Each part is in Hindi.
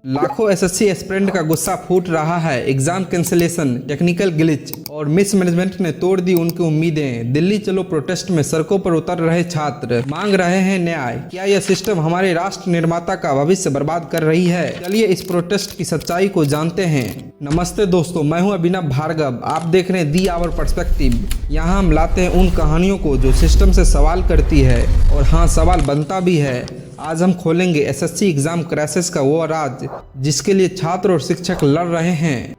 लाखों एसएससी एस्पिरेंट का गुस्सा फूट रहा है। एग्जाम कैंसिलेशन, टेक्निकल ग्लिच और मिसमैनेजमेंट ने तोड़ दी उनकी उम्मीदें। दिल्ली चलो प्रोटेस्ट में सड़कों पर उतर रहे छात्र मांग रहे हैं न्याय। क्या यह सिस्टम हमारे राष्ट्र निर्माता का भविष्य बर्बाद कर रही है? चलिए इस प्रोटेस्ट की सच्चाई को जानते हैं। नमस्ते दोस्तों, मैं हूं अभिनव भार्गव। आप देख रहे हैं दी आवर पर्सपेक्टिव। यहाँ हम लाते हैं उन कहानियों को जो सिस्टम से सवाल करती है और हाँ, सवाल बनता भी है। आज हम खोलेंगे एसएससी एग्जाम क्रैशेस का वो राज जिसके लिए छात्र और शिक्षक लड़ रहे हैं।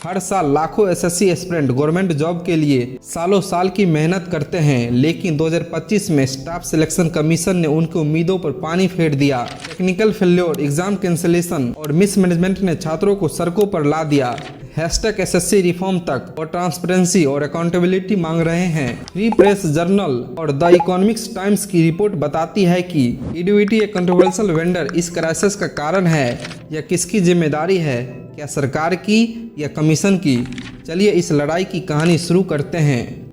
हर साल लाखों एसएससी एस्पिरेंट गवर्नमेंट जॉब के लिए सालों साल की मेहनत करते हैं, लेकिन 2025 में स्टाफ सिलेक्शन कमीशन ने उनकी उम्मीदों पर पानी फेर दिया। टेक्निकल फेल्योर, एग्जाम कैंसिलेशन और मिसमैनेजमेंट ने छात्रों को सड़कों पर ला दिया। हैशटैग एसएससी रिफॉर्म तक और ट्रांसपेरेंसी और अकाउंटेबिलिटी मांग रहे हैं। फ्री प्रेस जर्नल और द इकोनॉमिक्स टाइम्स की रिपोर्ट बताती है कि EDUT एक कंट्रोवर्शियल वेंडर इस क्राइसिस का कारण है। यह किसकी जिम्मेदारी है? क्या सरकार की या कमीशन की? चलिए इस लड़ाई की कहानी शुरू करते हैं।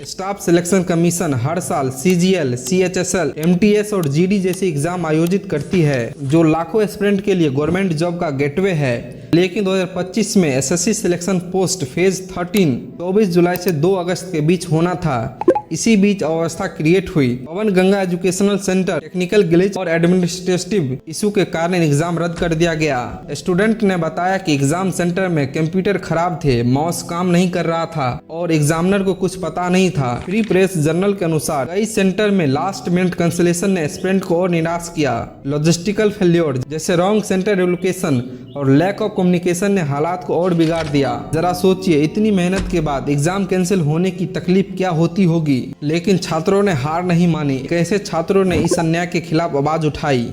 स्टाफ सिलेक्शन कमीशन हर साल CGL, CHSL, MTS और GD जैसी एग्जाम आयोजित करती है जो लाखों एस्पिरेंट के लिए गवर्नमेंट जॉब का गेटवे है। लेकिन 2025 में एसएससी सिलेक्शन पोस्ट फेज 13 24 जुलाई से 2 अगस्त के बीच होना था। इसी बीच अवस्था क्रिएट हुई। Pawan Ganga educational centre technical glitch और एडमिनिस्ट्रेटिव इशू के कारण एग्जाम रद्द कर दिया गया। स्टूडेंट ने बताया कि एग्जाम सेंटर में कंप्यूटर खराब थे, माउस काम नहीं कर रहा था और एग्जामिनर को कुछ पता नहीं था। फ्री प्रेस जर्नल के अनुसार कई सेंटर में लास्ट मिनट कैंसिलेशन ने एस्पिरेंट को और निराश किया। लॉजिस्टिकल फेल्योर जैसे रॉन्ग सेंटर एलोकेशन और लैक ऑफ कम्युनिकेशन ने हालात को और बिगाड़ दिया। जरा सोचिए, इतनी मेहनत के बाद एग्जाम कैंसिल होने की तकलीफ क्या होती होगी। लेकिन छात्रों ने हार नहीं मानी। कैसे छात्रों ने इस अन्याय के खिलाफ आवाज उठाई।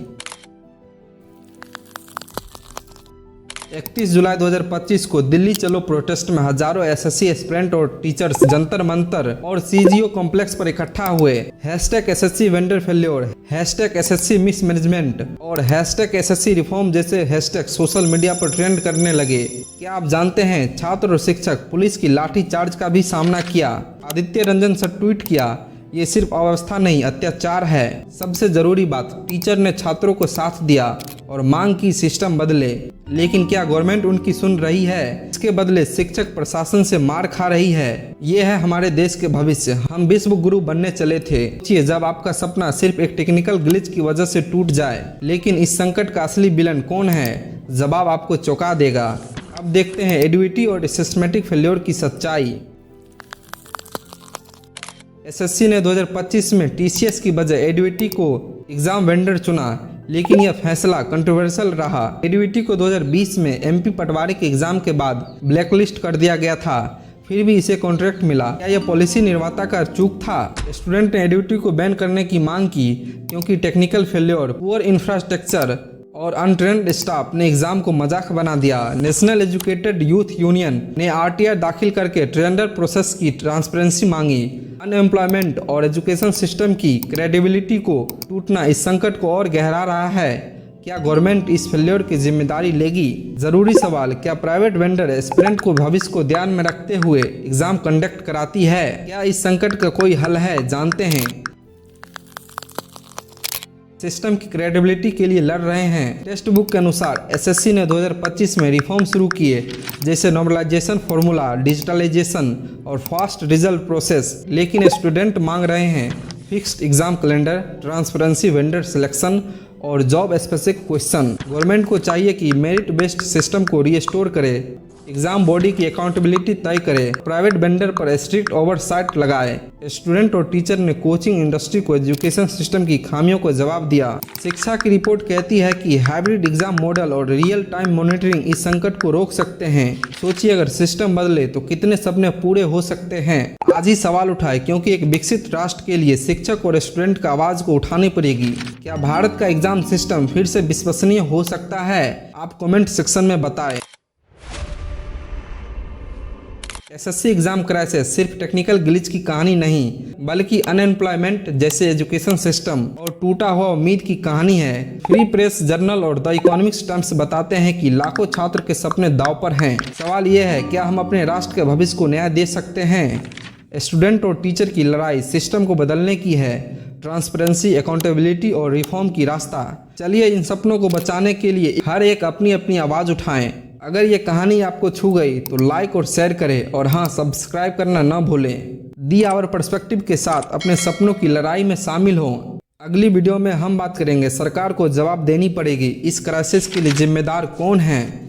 31 जुलाई 2025 को दिल्ली चलो प्रोटेस्ट में हजारों एसएससी एस्पिरेंट और टीचर्स जंतर मंतर और CGO कॉम्प्लेक्स पर इकट्ठा हुए। Hashtag SSC vendor failure, hashtag SSC mismanagement और हैशटैग एसएससी रिफॉर्म जैसे हैशटैग सोशल मीडिया पर ट्रेंड करने लगे। क्या आप जानते हैं छात्र और शिक्षक पुलिस की लाठी चार्ज का भी सामना किया? आदित्य रंजन सर ट्वीट किया, ये सिर्फ अव्यवस्था नहीं अत्याचार है। सबसे जरूरी बात, टीचर ने छात्रों को साथ दिया और मांग की सिस्टम बदले। लेकिन क्या गवर्नमेंट उनकी सुन रही है? इसके बदले शिक्षक प्रशासन से मार खा रही है। ये है हमारे देश के भविष्य। हम विश्व गुरु बनने चले थे। सोचिए, जब आपका सपना सिर्फ एक टेक्निकल ग्लिच की वजह से टूट जाए। लेकिन इस संकट का असली विलन कौन है? जवाब आपको चौंका देगा। अब देखते हैं EDUT और सिस्टमैटिक फेल्योर की सच्चाई। एसएससी ने 2025 में TCS की बजाय EDUT को एग्जाम वेंडर चुना, लेकिन यह फैसला कंट्रोवर्शियल रहा। EDUT को 2020 में MP पटवारी के एग्जाम के बाद ब्लैकलिस्ट कर दिया गया था, फिर भी इसे कॉन्ट्रैक्ट मिला। क्या यह पॉलिसी निर्माता का चूक था? स्टूडेंट ने EDUT को बैन करने की मांग की क्योंकि टेक्निकल फेल्योर, पुअर इंफ्रास्ट्रक्चर और अनट्रेंड स्टाफ ने एग्जाम को मजाक बना दिया। नेशनल एजुकेटेड यूथ यूनियन ने RTI दाखिल करके टेंडर प्रोसेस की ट्रांसपेरेंसी मांगी। अनएम्प्लॉयमेंट और एजुकेशन सिस्टम की क्रेडिबिलिटी को टूटना इस संकट को और गहरा रहा है। क्या गवर्नमेंट इस फेल्योर की जिम्मेदारी लेगी? जरूरी सवाल, क्या प्राइवेट वेंडर एस्पिरेंट को भविष्य को ध्यान में रखते हुए एग्जाम कंडक्ट कराती है? क्या इस संकट का कोई हल है? जानते हैं। सिस्टम की क्रेडिबिलिटी के लिए लड़ रहे हैं। टेक्स्ट बुक के अनुसार एसएससी ने 2025 में रिफॉर्म शुरू किए, जैसे नॉर्मलाइजेशन फॉर्मूला, डिजिटलाइजेशन और फास्ट रिजल्ट प्रोसेस। लेकिन स्टूडेंट मांग रहे हैं fixed exam calendar, transparency vendor selection और जॉब स्पेसिफिक क्वेश्चन। गवर्नमेंट को चाहिए कि मेरिट बेस्ड सिस्टम को रिस्टोर करे, एग्जाम बॉडी की अकाउंटेबिलिटी तय करे, प्राइवेट वेंडर पर स्ट्रिक्ट ओवरसाइट लगाए। स्टूडेंट और टीचर ने कोचिंग इंडस्ट्री को एजुकेशन सिस्टम की खामियों को जवाब दिया। शिक्षा की रिपोर्ट कहती है कि हाइब्रिड एग्जाम मॉडल और रियल टाइम मॉनिटरिंग इस संकट को रोक सकते हैं। सोचिए, अगर सिस्टम बदले तो कितने सपने पूरे हो सकते हैं। आज ही सवाल उठाए, क्योंकि एक विकसित राष्ट्र के लिए शिक्षक और स्टूडेंट का आवाज को उठानी पड़ेगी। क्या भारत का एग्जाम सिस्टम फिर से विश्वसनीय हो सकता है? आप कमेंट सेक्शन में बताएं। एसएससी एग्जाम क्रैशेस सिर्फ टेक्निकल ग्लिच की कहानी नहीं, बल्कि अनएम्प्लॉयमेंट जैसे एजुकेशन सिस्टम और टूटा हुआ उम्मीद की कहानी है। फ्री प्रेस जर्नल और द इकोनॉमिक्स टाइम्स बताते हैं कि लाखों छात्र के सपने दांव पर हैं। सवाल यह है, क्या हम अपने राष्ट्र के भविष्य को न्याय दे सकते हैं? स्टूडेंट और टीचर की लड़ाई सिस्टम को बदलने की है। ट्रांसपेरेंसी, अकाउंटेबिलिटी और रिफॉर्म की रास्ता। चलिए इन सपनों को बचाने के लिए हर एक अपनी अपनी आवाज़ उठाएं। अगर ये कहानी आपको छू गई तो लाइक और शेयर करें और हाँ, सब्सक्राइब करना न भूलें। दी आवर पर्सपेक्टिव के साथ अपने सपनों की लड़ाई में शामिल हों। अगली वीडियो में हम बात करेंगे सरकार को जवाब देनी पड़ेगी, इस क्राइसिस के लिए जिम्मेदार कौन है।